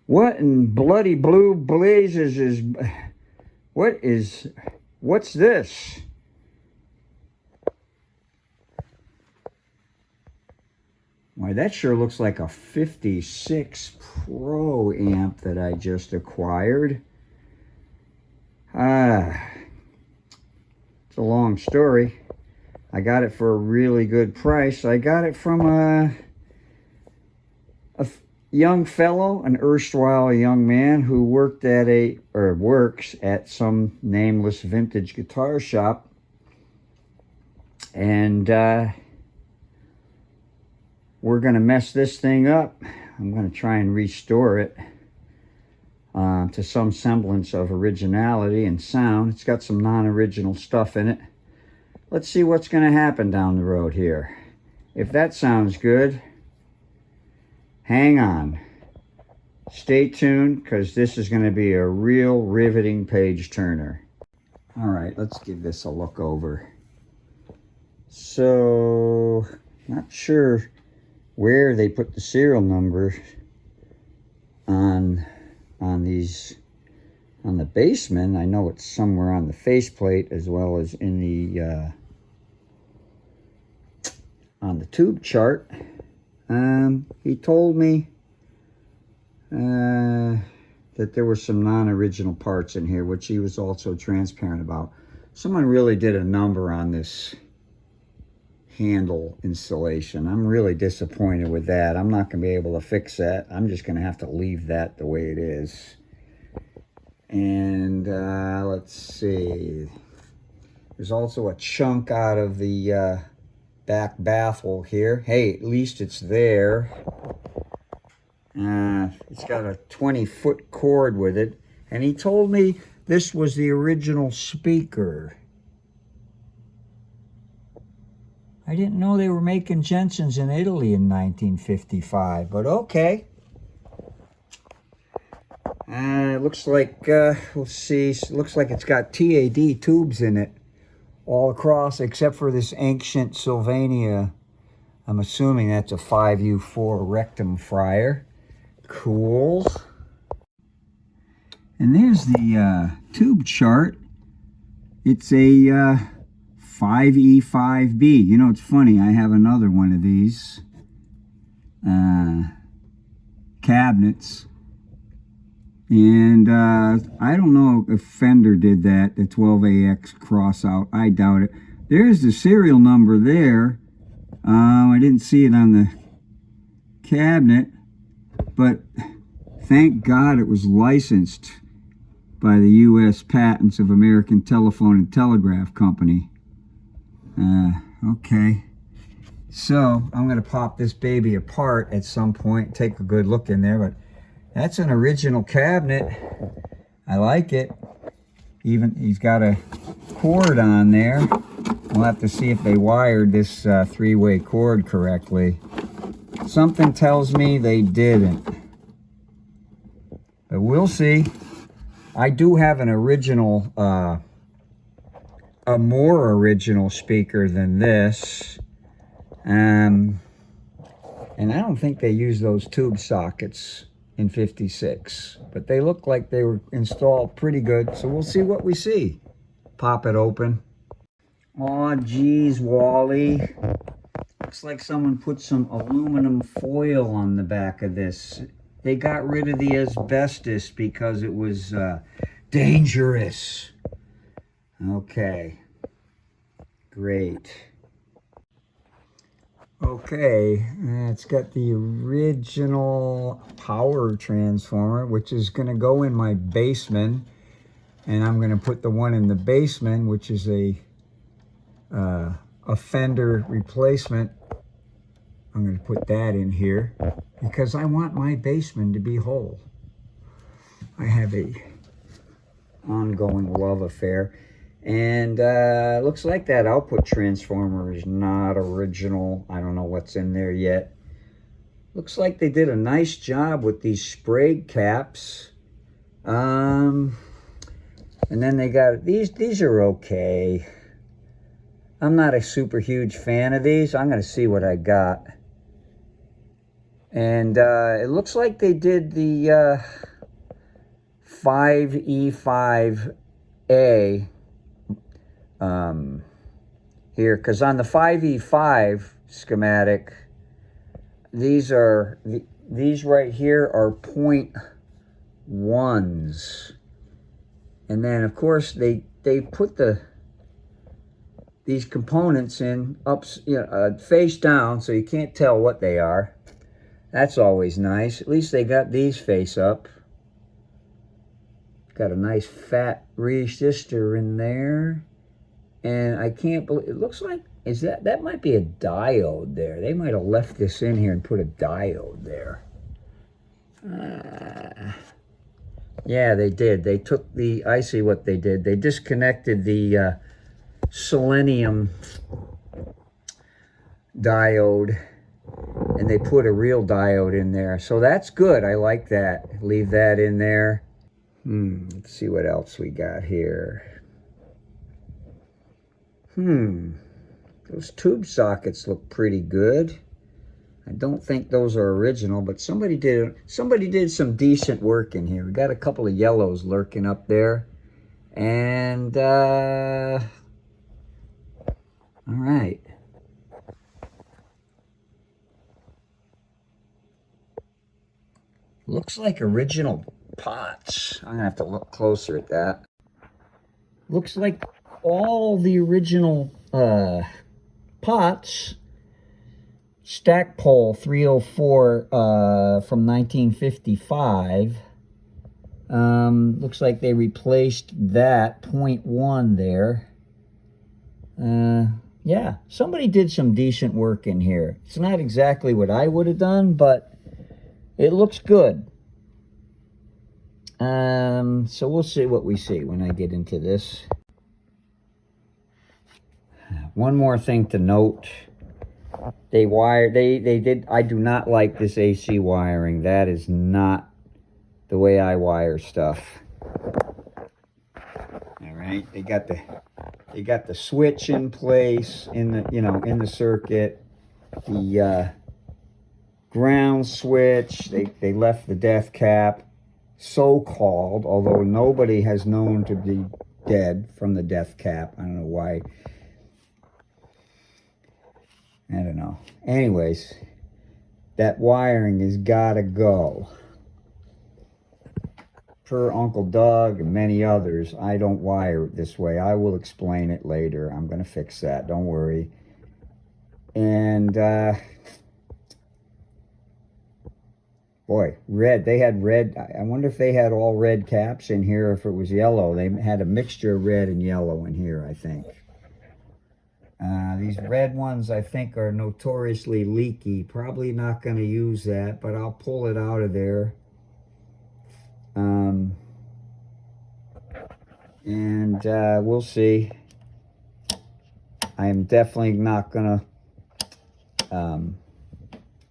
What in bloody blue blazes is... What's this? Why, that sure looks like a 56 Pro amp that I just acquired. It's a long story. I got it for a really good price. I got it from a young fellow, an erstwhile young man who works at some nameless vintage guitar shop. And we're going to mess this thing up. I'm going to try and restore it to some semblance of originality and sound. It's got some non-original stuff in it. Let's see what's going to happen down the road here. If that sounds good, hang on. Stay tuned, because this is going to be a real riveting page turner. All right, let's give this a look over. So, not sure where they put the serial number on the Bassman. I know it's somewhere on the faceplate as well as in the on the tube chart. He told me that there were some non-original parts in here, which he was also transparent about. Someone really did a number on this handle installation. I'm really disappointed with that. I'm not going to be able to fix that. I'm just going to have to leave that the way it is. And let's see. There's also a chunk out of the back baffle here. Hey, at least it's there. It's got a 20-foot cord with it. And he told me this was the original speaker. I didn't know they were making Jensens in Italy in 1955, but okay. It looks like, we'll see, it looks like it's got TAD tubes in it all across, except for this ancient Sylvania. I'm assuming that's a 5U4 rectum fryer. Cool. And there's the tube chart. It's a 5e5-B. You know, it's funny, I have another one of these cabinets. And I don't know if Fender did that, the 12AX cross out. I doubt it. There's the serial number there. I didn't see it on the cabinet, but thank God it was licensed by the U.S. Patents of American Telephone and Telegraph Company. Okay. So I'm going to pop this baby apart at some point, take a good look in there, but that's an original cabinet. I like it. Even he's got a cord on there. We'll have to see if they wired this three-way cord correctly. Something tells me they didn't. But we'll see. I do have an original, a more original speaker than this. And I don't think they use those tube sockets in 56, but they look like they were installed pretty good, so we'll see what we see. Pop it open. Aw, geez, Wally. Looks like someone put some aluminum foil on the back of this. They got rid of the asbestos because it was dangerous. Okay, great. Okay, it's got the original power transformer, which is going to go in my Bassman, and I'm going to put the one in the Bassman, which is a Fender replacement. I'm going to put that in here because I want my Bassman to be whole. I have a ongoing love affair. And looks like that output transformer is not original. I don't know what's in there yet. Looks like they did a nice job with these sprayed caps. And then they got these are okay. I'm not a super huge fan of these. I'm going to see what I got. And it looks like they did the 5e5-A here, because on the 5e5 schematic, these right here are 0.1s. And then, of course, they put these components in face down, so you can't tell what they are. That's always nice. At least they got these face up. Got a nice fat resistor in there. And I can't believe, it looks like, that might be a diode there. They might have left this in here and put a diode there. Yeah, they did. They took I see what they did. They disconnected the selenium diode, and they put a real diode in there. So that's good. I like that. Leave that in there. Let's see what else we got here. Those tube sockets look pretty good. I don't think those are original, but somebody did some decent work in here. We got a couple of yellows lurking up there. And all right. Looks like original pots. I'm gonna have to look closer at that. Looks like all the original pots. Stackpole 304 from 1955. Looks like they replaced that 0.1 there. Yeah, somebody did some decent work in here. It's not exactly what I would have done, but it looks good. So we'll see what we see when I get into this. One more thing to note. They did, I do not like this AC wiring. That is not the way I wire stuff. All right, they got the switch in place in the circuit. The ground switch, they left the death cap, so-called, although nobody has known to be dead from the death cap. I don't know why. I don't know. Anyways, that wiring has got to go. Per Uncle Doug and many others, I don't wire it this way. I will explain it later. I'm going to fix that. Don't worry. And, boy, red. They had red. I wonder if they had all red caps in here, or if it was yellow. They had a mixture of red and yellow in here, I think. These red ones, I think, are notoriously leaky. Probably not going to use that, but I'll pull it out of there. We'll see. I am definitely not going to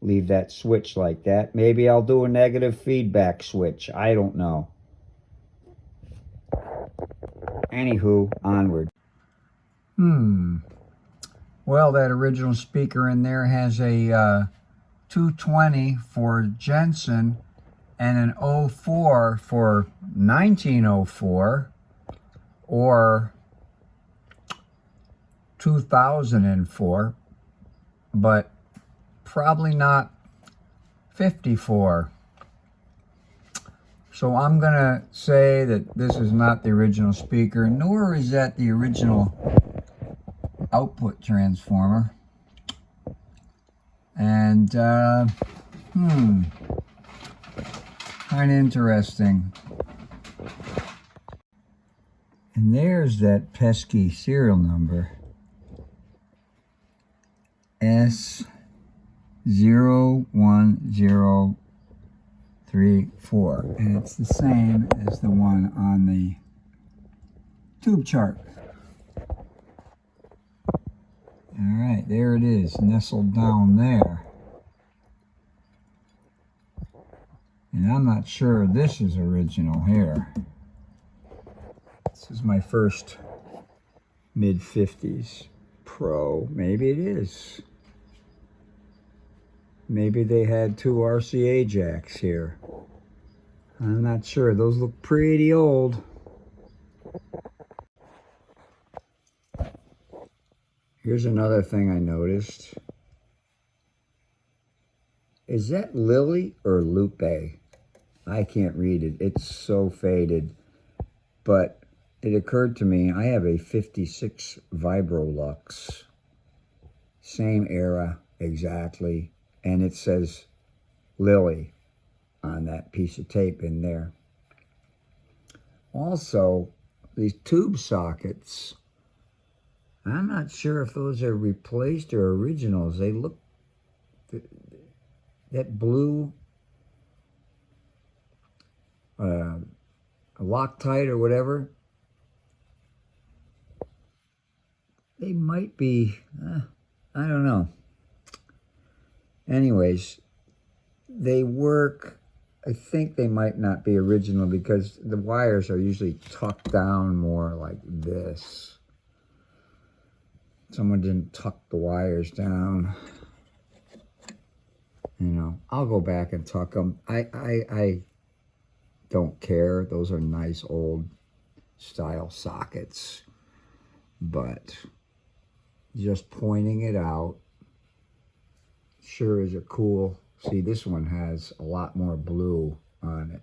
leave that switch like that. Maybe I'll do a negative feedback switch. I don't know. Anywho, onward. Well, that original speaker in there has a 220 for Jensen and an 04 for 1904 or 2004, but probably not 54. So I'm going to say that this is not the original speaker, nor is that the original output transformer. And kind of interesting. And there's that pesky serial number, S01034, and it's the same as the one on the tube chart. All right, there it is, nestled down there. And I'm not sure this is original here. This is my first mid-50s Pro. Maybe it is. Maybe they had two RCA jacks here. I'm not sure. Those look pretty old. Here's another thing I noticed. Is that Lily or Lupe? I can't read it. It's so faded. But it occurred to me, I have a 56 Vibrolux. Same era, exactly. And it says Lily on that piece of tape in there. Also, these tube sockets, I'm not sure if those are replaced or originals. They look, that blue Loctite or whatever, they might be, I don't know. Anyways, they work. I think they might not be original because the wires are usually tucked down more like this. Someone didn't tuck the wires down. You know, I'll go back and tuck them. I don't care. Those are nice old style sockets. But just pointing it out sure is a cool. See, this one has a lot more blue on it.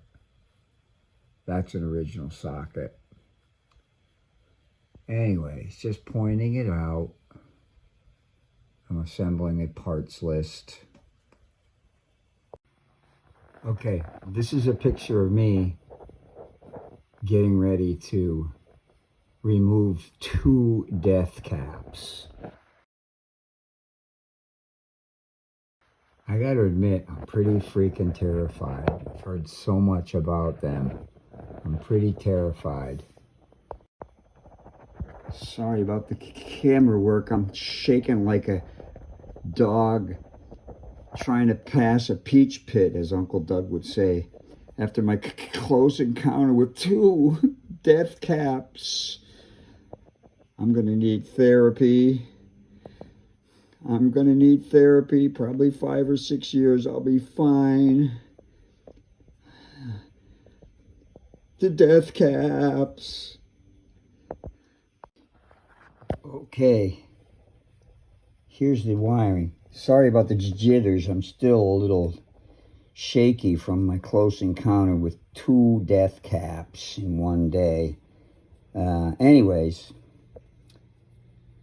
That's an original socket. Anyways, just pointing it out. I'm assembling a parts list. Okay, this is a picture of me getting ready to remove 2 death caps. I gotta admit, I'm pretty freaking terrified. I've heard so much about them. I'm pretty terrified. Sorry about the camera work. I'm shaking like a dog trying to pass a peach pit, as Uncle Doug would say, after my close encounter with 2 death caps. I'm gonna need therapy. I'm gonna need therapy, probably 5 or 6 years. I'll be fine. The death caps. Okay, here's the wiring. Sorry about the jitters. I'm still a little shaky from my close encounter with 2 death caps in one day. Anyways,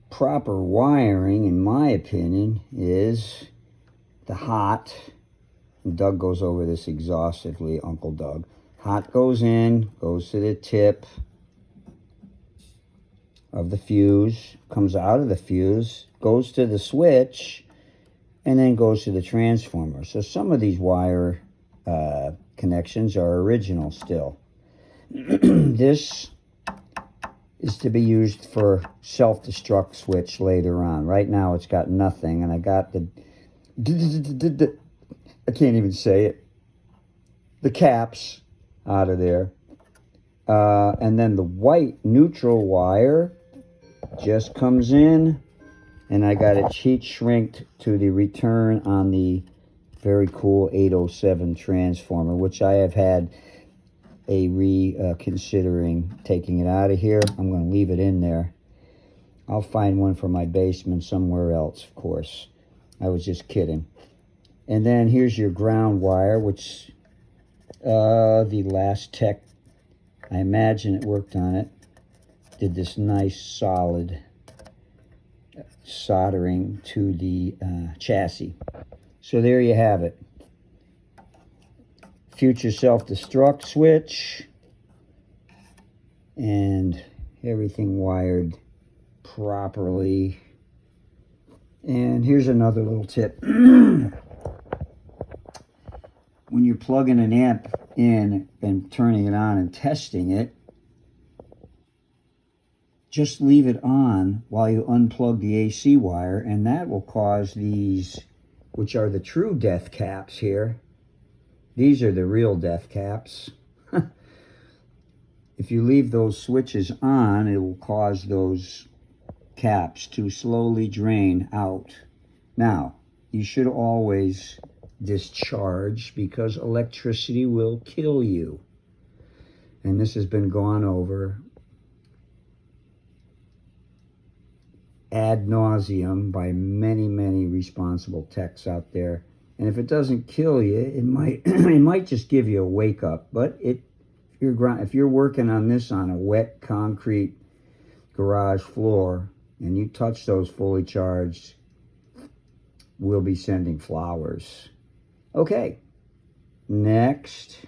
proper wiring, in my opinion, is the hot. And Doug goes over this exhaustively, Uncle Doug. Hot goes in, goes to the tip of the fuse, comes out of the fuse, goes to the switch, and then goes to the transformer. So some of these wire connections are original still. This is to be used for self-destruct switch later on. Right now it's got nothing, and I got the I can't even say it, the caps out of there. And then the white neutral wire just comes in, and I got it heat shrinked to the return on the very cool 807 transformer, which I have had a considering taking it out of here. I'm going to leave it in there. I'll find one for my basement somewhere else, of course. I was just kidding. And then here's your ground wire, which the last tech, I imagine it worked on it, did this nice solid soldering to the chassis. So there you have it. Future self-destruct switch, and everything wired properly. And here's another little tip. When you're plugging an amp in and turning it on and testing it, just leave it on while you unplug the AC wire, and that will cause these, which are the true death caps here. These are the real death caps. If you leave those switches on, it will cause those caps to slowly drain out. Now, you should always discharge because electricity will kill you. And this has been gone over ad nauseum by many, many responsible techs out there. And if it doesn't kill you, it might it might just give you a wake up. But if you're working on this on a wet concrete garage floor and you touch those fully charged, we'll be sending flowers. Okay, next.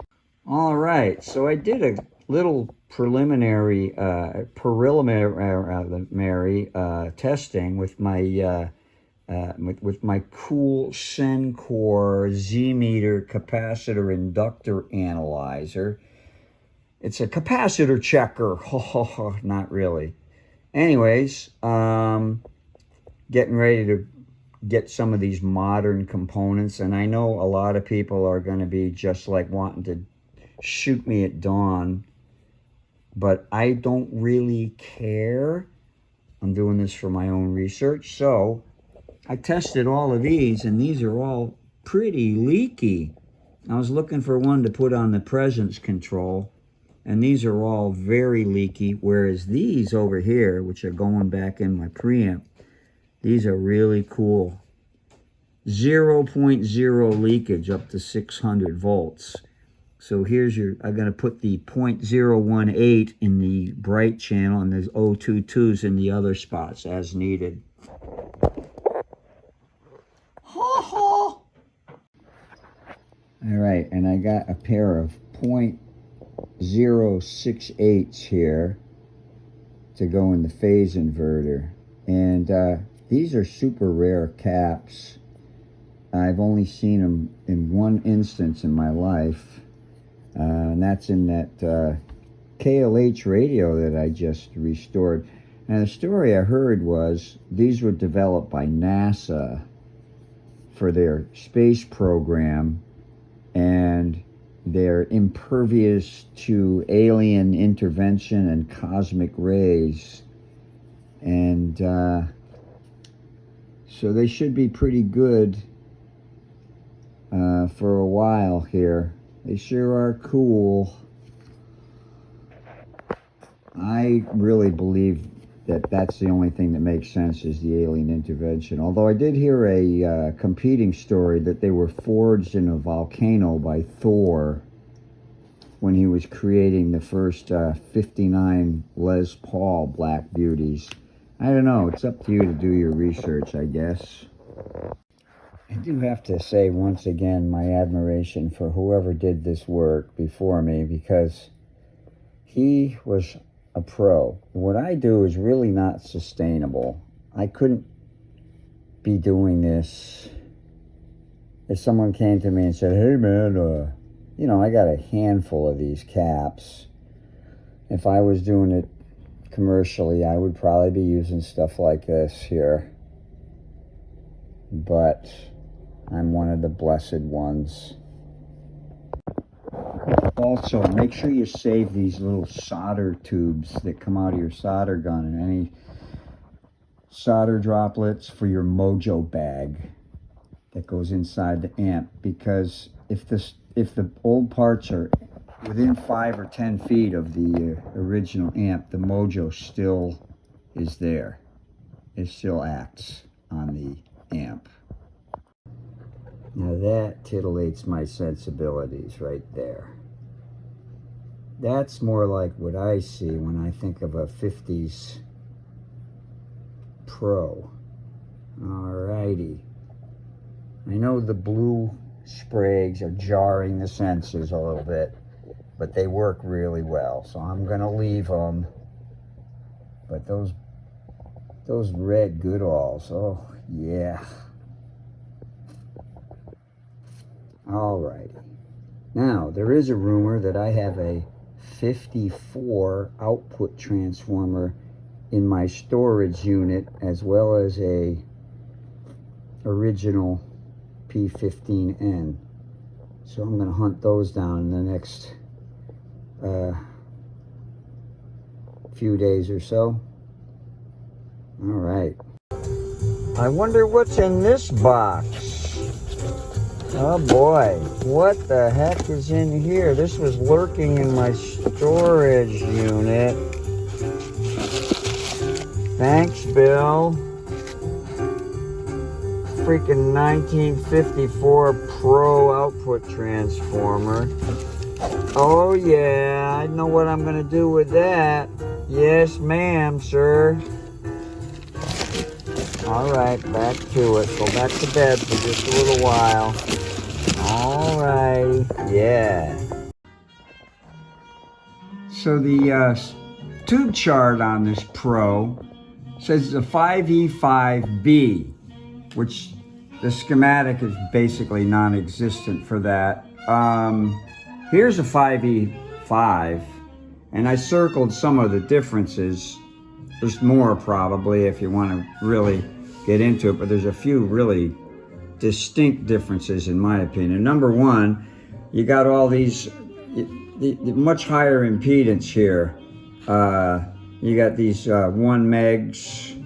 All right, so I did a little preliminary testing with my with my cool Sencor Z-meter capacitor inductor analyzer. It's a capacitor checker. Not really. Anyways, getting ready to get some of these modern components, and I know a lot of people are going to be just like wanting to shoot me at dawn, but I don't really care. I'm doing this for my own research. So I tested all of these, and these are all pretty leaky. I was looking for one to put on the presence control, and these are all very leaky, whereas these over here, which are going back in my preamp, these are really cool. 0.0 leakage up to 600 volts. So here's I'm going to put the 0.018 in the bright channel and there's 022s in the other spots as needed. All right, and I got a pair of 0.068s here to go in the phase inverter. And these are super rare caps. I've only seen them in one instance in my life. And that's in that KLH radio that I just restored. And the story I heard was these were developed by NASA for their space program, and they're impervious to alien intervention and cosmic rays. And so they should be pretty good for a while here. They sure are cool. I really believe that that's the only thing that makes sense is the alien intervention. Although I did hear a competing story that they were forged in a volcano by Thor when he was creating the first 59 Les Paul Black Beauties. I don't know. It's up to you to do your research, I guess. I do have to say once again my admiration for whoever did this work before me, because he was a pro. What I do is really not sustainable. I couldn't be doing this if someone came to me and said, hey man, you know, I got a handful of these caps. If I was doing it commercially, I would probably be using stuff like this here. But I'm one of the blessed ones. Also, make sure you save these little solder tubes that come out of your solder gun and any solder droplets for your mojo bag that goes inside the amp, because if the old parts are within 5 or 10 feet of the original amp, the mojo still is there. It still acts on the amp. Now that titillates my sensibilities right there. That's more like what I see when I think of a 50s Pro. Alrighty. I know the blue sprays are jarring the senses a little bit, but they work really well, so I'm gonna leave them. But those red Goodalls, oh yeah. Alrighty. Now, there is a rumor that I have a 54 output transformer in my storage unit, as well as a original P15N. So I'm going to hunt those down in the next few days or so. Alright. I wonder what's in this box. Oh boy, what the heck is in here? This was lurking in my storage unit. Thanks, Bill. Freaking 1954 Pro output transformer. Oh yeah, I know what I'm gonna do with that. Yes, ma'am, sir. Alright, back to it. Go back to bed for just a little while. Alrighty, yeah. So the tube chart on this Pro says it's a 5e5-B, which the schematic is basically non-existent for that. Here's a 5e5, and I circled some of the differences. There's more probably if you want to really get into it, but there's a few really distinct differences in my opinion. Number one, you got all these the much higher impedance here. You got these 1 megs,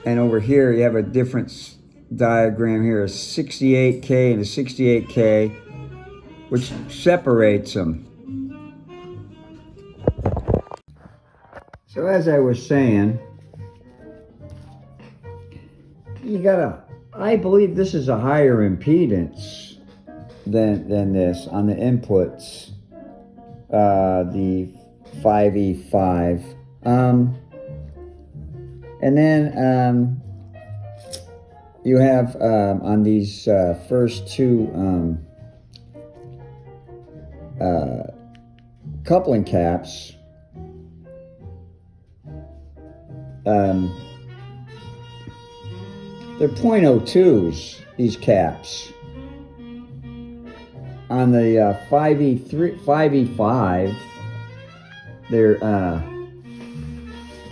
and over here you have a difference diagram here, a 68K and a 68K, which separates them. So as I was saying, you got I believe this is a higher impedance than this on the inputs, the 5e5. And then you have on these first two coupling caps, they're .02s, these caps. On the 5e5, they're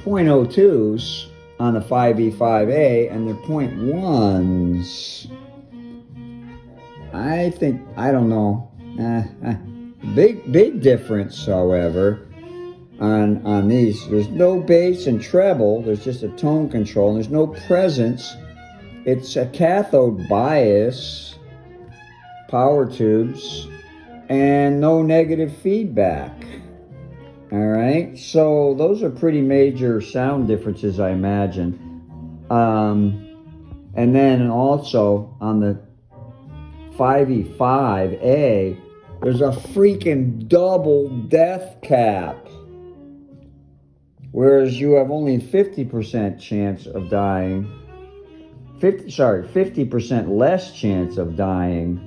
.02s on the 5e5-A, and they're .1s. I think, I don't know. Big difference, however, on these. There's no bass and treble. There's just a tone control. And there's no presence. It's a cathode bias, power tubes, and no negative feedback. All right, so those are pretty major sound differences, I imagine. And then also on the 5e5-A, there's a freaking double death cap, whereas you have only 50% chance of dying. 50% less chance of dying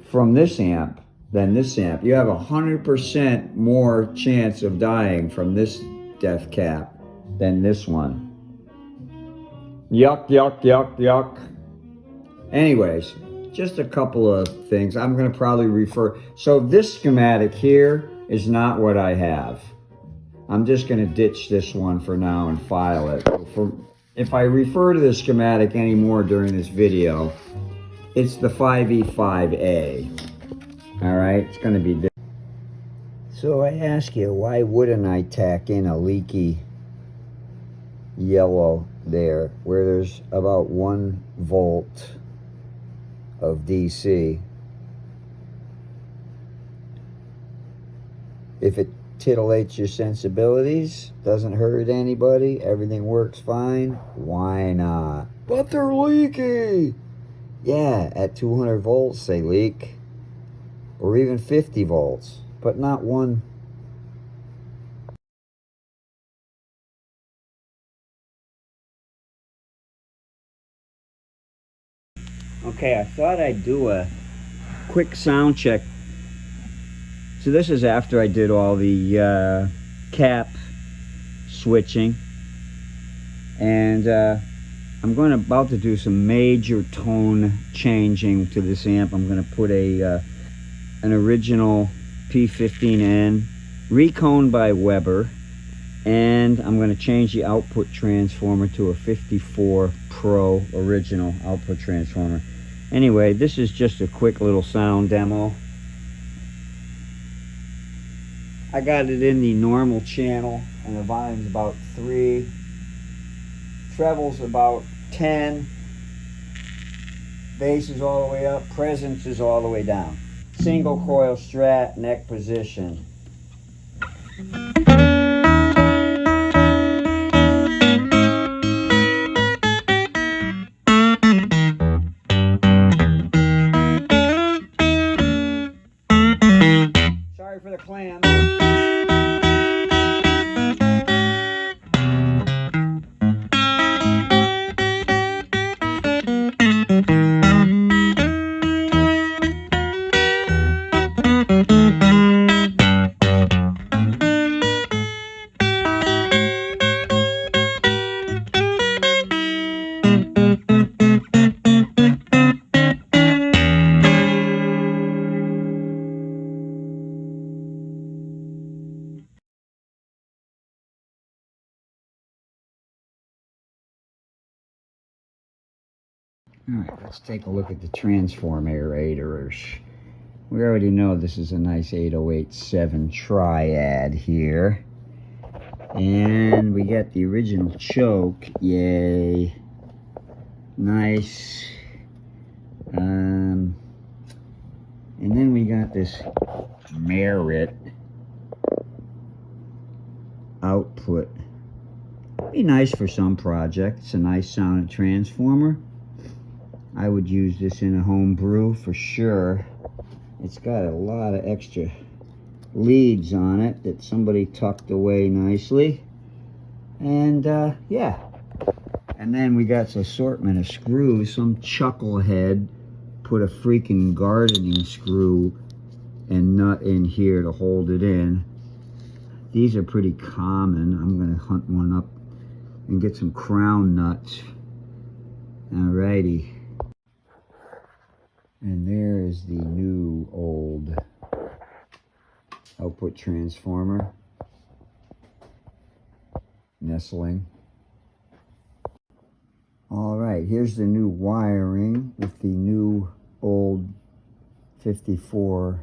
from this amp than this amp. You have 100% more chance of dying from this death cap than this one. Yuck, yuck, yuck, yuck. Anyways, just a couple of things. I'm going to probably refer. So this schematic here is not what I have. I'm just going to ditch this one for now and file it. If I refer to the schematic anymore during this video, it's the 5e5-A. All right, it's going to be different. So I ask you, why wouldn't I tack in a leaky yellow there, where there's about 1 volt of DC? If it titillates your sensibilities, doesn't hurt anybody, everything works fine, why not? But they're leaky! Yeah, at 200 volts they leak, or even 50 volts, but not 1. Okay, I thought I'd do a quick sound check. So this is after I did all the cap switching, and I'm about to do some major tone changing to this amp. I'm going to put an original P15N reconed by Weber, and I'm going to change the output transformer to a 54 Pro original output transformer. Anyway, this is just a quick little sound demo. I got it in the normal channel, and the volume's about 3 Treble's about 10. Bass is all the way up. Presence is all the way down. Single coil Strat, neck position. Sorry for the clam. Alright, let's take a look at the transform aerators. We already know this is a nice 5e5-A triad here. And we got the original choke. Yay. Nice. And then we got this merit output. Be nice for some project. It's a nice sounding transformer. I would use this in a home brew for sure. It's got a lot of extra leads on it that somebody tucked away nicely. And yeah. And then we got an assortment of screws. Some chucklehead put a freaking gardening screw and nut in here to hold it in. These are pretty common. I'm going to hunt one up and get some crown nuts. Alrighty. And there is the new old output transformer nestling. Alright, here's the new wiring with the new old 54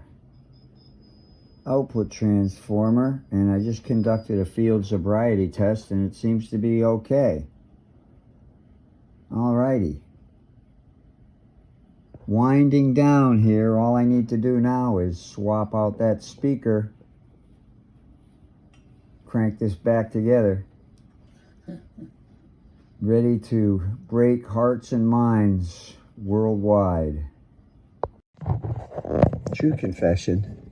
output transformer, and I just conducted a field sobriety test and it seems to be okay. Alrighty. Winding down here, all I need to do now is swap out that speaker, crank this back together, ready to break hearts and minds worldwide. True confession,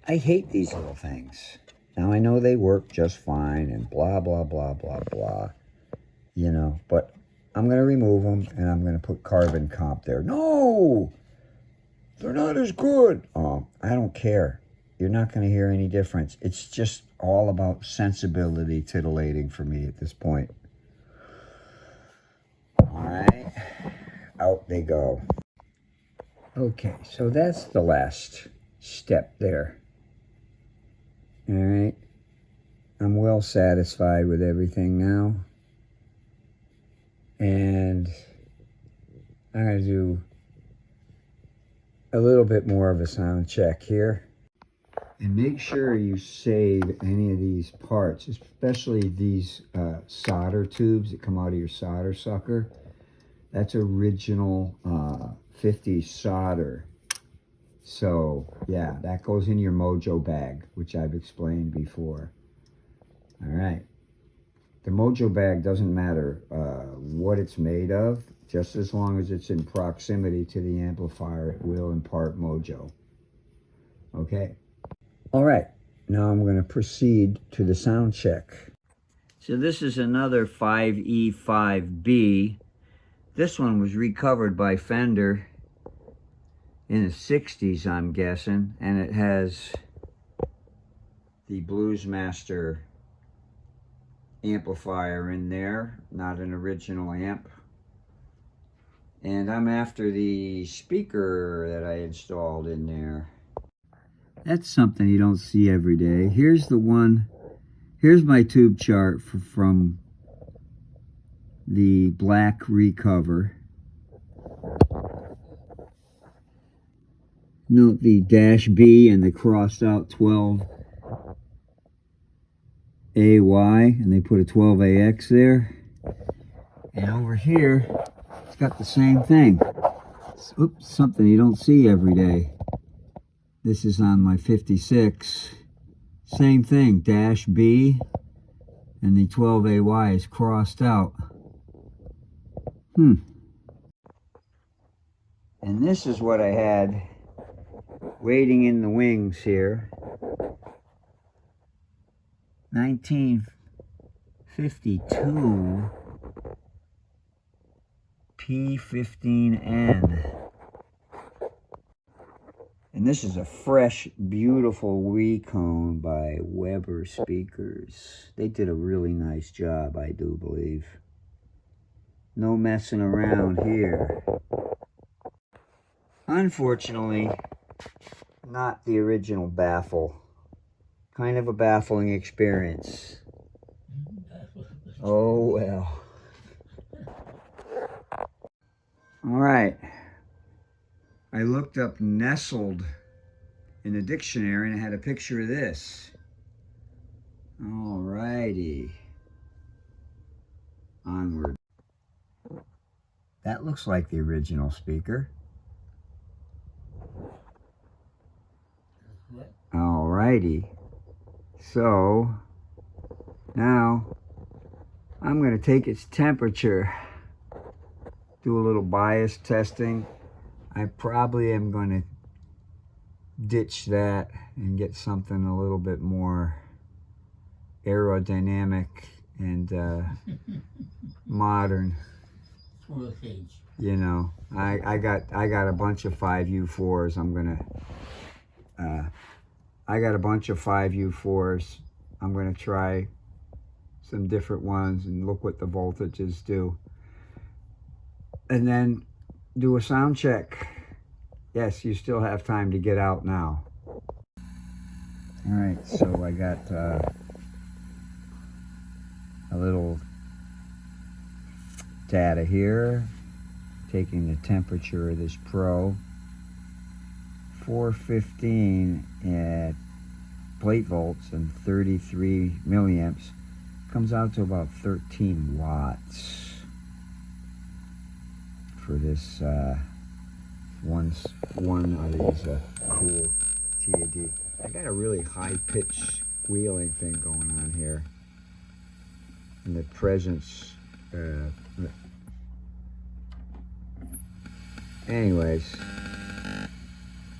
I hate these little things. Now I know they work just fine and blah blah blah blah blah, you know, but I'm going to remove them, and I'm going to put carbon comp there. No! They're not as good. Oh, I don't care. You're not going to hear any difference. It's just all about sensibility titillating for me at this point. All right. Out they go. Okay, so that's the last step there. All right. I'm well satisfied with everything now. And I'm going to do a little bit more of a sound check here. And make sure you save any of these parts, especially these solder tubes that come out of your solder sucker. That's original 50 solder. So, yeah, that goes in your Mojo bag, which I've explained before. All right. The Mojo bag doesn't matter what it's made of, just as long as it's in proximity to the amplifier, it will impart Mojo. Okay. All right. Now I'm going to proceed to the sound check. So this is another 5e5-B. This one was recovered by Fender in the 60s, I'm guessing, and it has the Bluesmaster amplifier in there, not an original amp. And I'm after the speaker that I installed in there. That's something you don't see every day. Here's the one, here's my tube chart from the black recover. Note the dash B and the crossed out 12 AY, and they put a 12AX there. And over here, it's got the same thing. Oops, something you don't see every day. This is on my 56. Same thing, dash B, and the 12AY is crossed out. And this is what I had waiting in the wings here. 1952 5e5-A. And this is a fresh, beautiful Wii-cone by Weber Speakers. They did a really nice job, I do believe. No messing around here. Unfortunately, not the original baffle. Kind of a baffling experience. Oh well. Alright. I looked up nestled in the dictionary and it had a picture of this. Alrighty. Onward. That looks like the original speaker. Alrighty. So, now I'm going to take its temperature, do a little bias testing. I probably am going to ditch that and get something a little bit more aerodynamic and modern. You know, I got a bunch of 5U4s. I got a bunch of 5U4s. I'm gonna try some different ones and look what the voltages do, and then do a sound check. Yes, you still have time to get out now. All right, so I got a little data here, taking the temperature of this Pro. 415 at plate volts and 33 milliamps comes out to about 13 watts for this one of these cool TAD. I got a really high-pitched squealing thing going on here, and the presence anyways,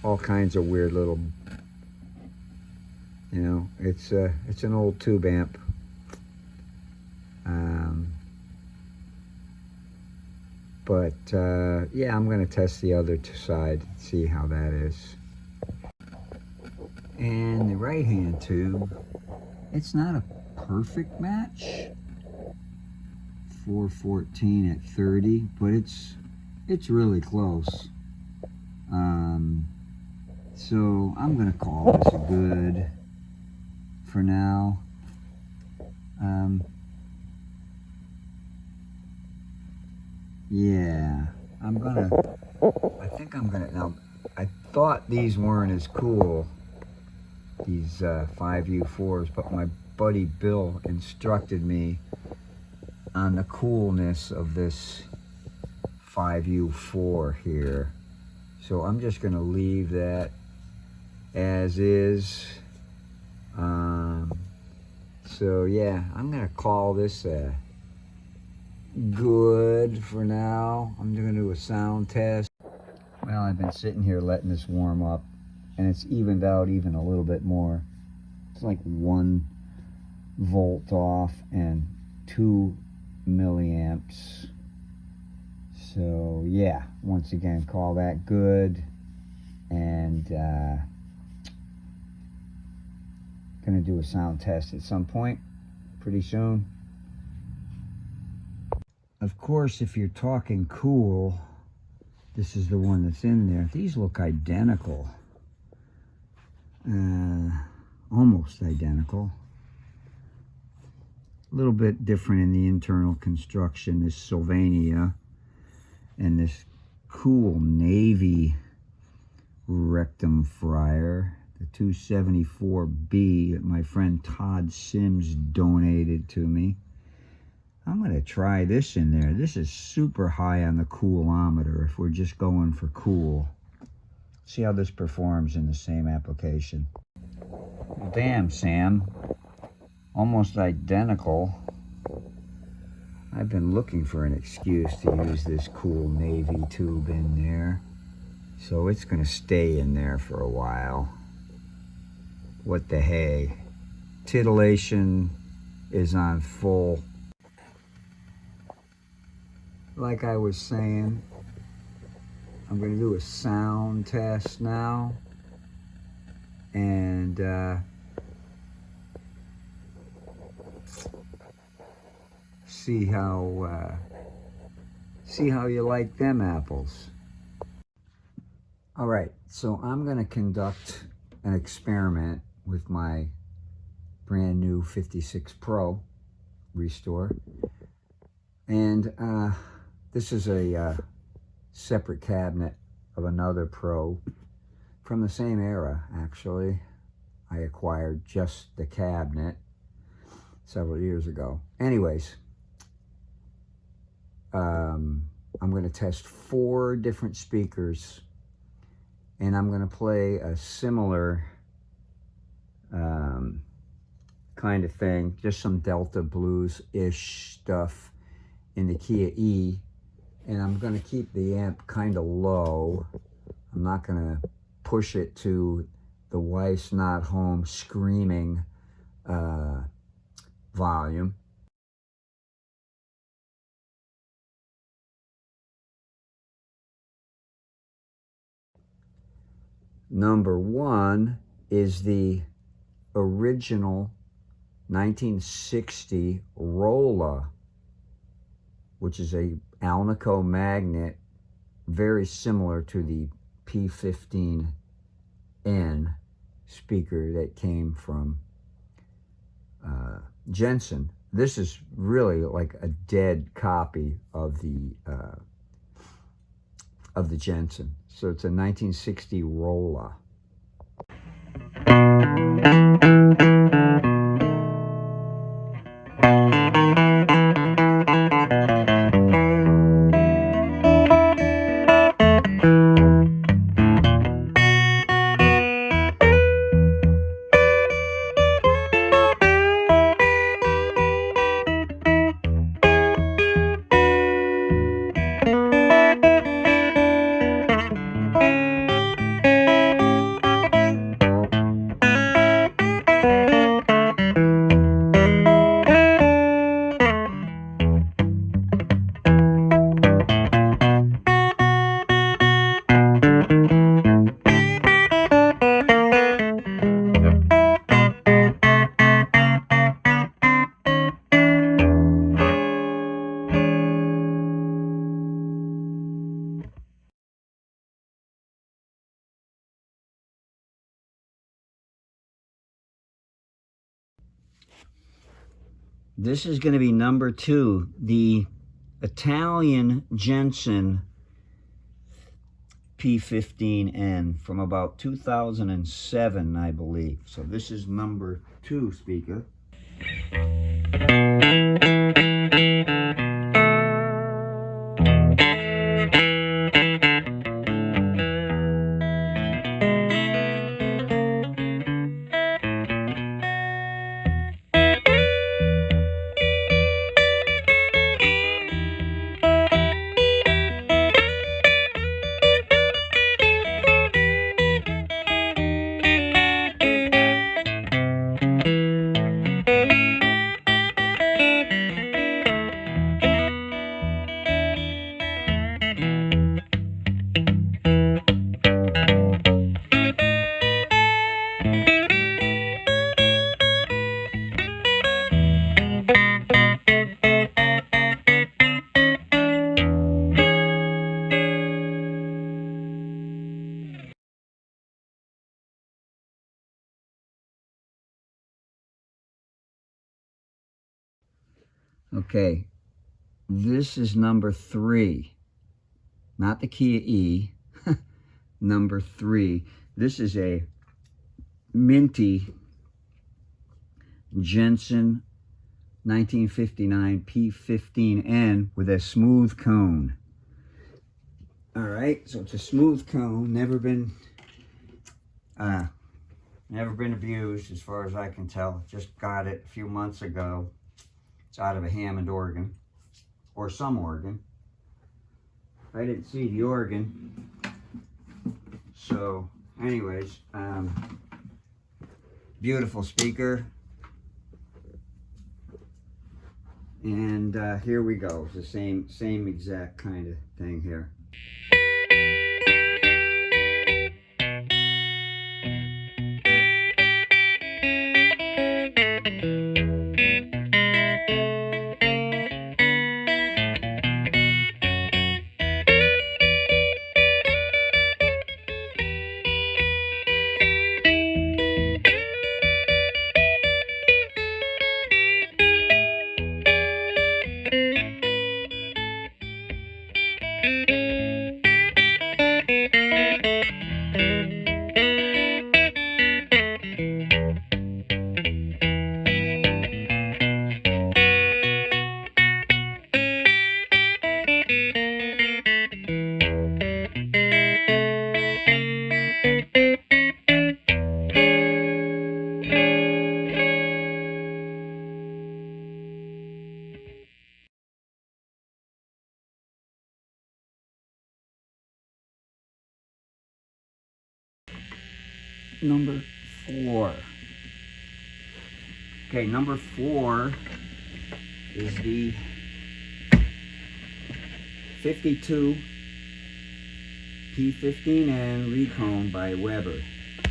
all kinds of weird little, you know, it's an old tube amp. But yeah, I'm gonna test the other side, see how that is. And the right hand tube, it's not a perfect match. 414 at 30, but it's really close. So I'm gonna call this a good for now. Yeah, I think I'm gonna, now I thought these weren't as cool, these 5U4s, but my buddy Bill instructed me on the coolness of this 5U4 here. So I'm just gonna leave that as is. So yeah, I'm gonna call this good for now. I'm gonna do a sound test. Well, I've been sitting here letting this warm up, and it's evened out even a little bit more. It's like 1 volt off and 2 milliamps. So yeah, once again, call that good, and gonna do a sound test at some point pretty soon. Of course, if you're talking cool, this is the one that's in there. These look identical, almost identical. A little bit different in the internal construction. This Sylvania and this cool navy rectum fryer. the 274B that my friend Todd Sims donated to me. I'm going to try this in there. This is super high on the coolometer if we're just going for cool. See how this performs in the same application. Well, damn, Sam. Almost identical. I've been looking for an excuse to use this cool navy tube in there. So it's going to stay in there for a while. What the hey. Titillation is on full. Like I was saying, I'm going to do a sound test now. And see how you like them apples. All right, so I'm going to conduct an experiment with my brand new 5e5 Pro restore, and this is a separate cabinet of another Pro from the same era. Actually, I acquired just the cabinet several years ago. Anyways, I'm going to test 4 different speakers, and I'm going to play a similar kind of thing, just some Delta blues-ish stuff in the key of E, and I'm going to keep the amp kind of low. I'm not going to push it to the wife's not home screaming volume. Number 1 is the original 1960 Rolla, which is a Alnico magnet, very similar to the P15N speaker that came from Jensen. This is really like a dead copy of the Jensen. So it's a 1960 Rolla. This is going to be number 2, the Italian Jensen P15N from about 2007, I believe. So this is number 2 speaker. Okay, this is number 3, not the key of E, number 3. This is a minty Jensen 1959 P15N with a smooth cone. All right, so it's a smooth cone, never been abused as far as I can tell. Just got it a few months ago. It's out of a Hammond organ, or some organ. I didn't see the organ. So anyways, beautiful speaker. And here we go. It's the same exact kind of thing here. Number 4. Okay, number 4 is the 52 P15N Recone by Weber.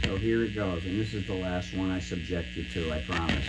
So here it goes, and this is the last one I subject you to, I promise.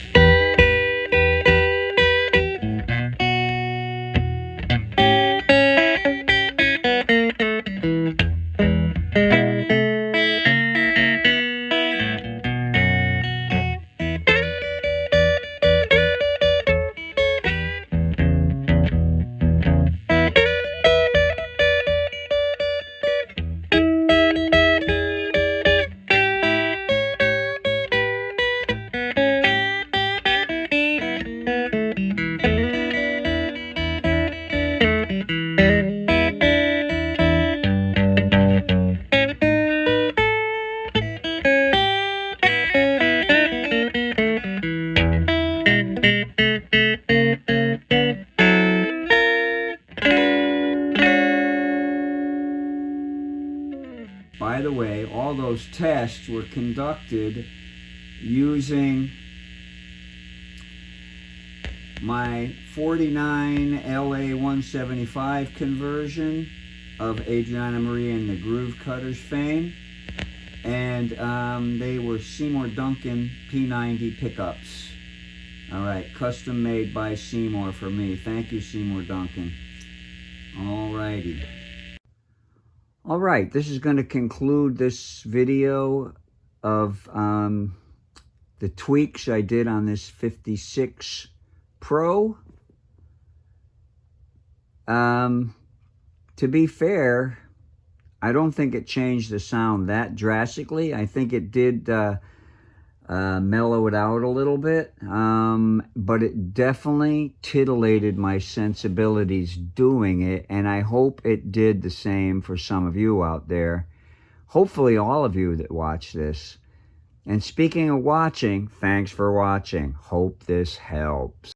By the way, all those tests were conducted using my 49 LA 175 conversion of Adrianna Marie and the Groove Cutters fame, and they were Seymour Duncan P90 pickups. All right, custom made by Seymour for me. Thank you, Seymour Duncan. All righty. All right, this is going to conclude this video of the tweaks I did on this 5e5 Pro. To be fair, I don't think it changed the sound that drastically. I think it did mellow it out a little bit, but it definitely titillated my sensibilities doing it, and I hope it did the same for some of you out there. Hopefully all of you that watch this. And speaking of watching, thanks for watching. Hope this helps.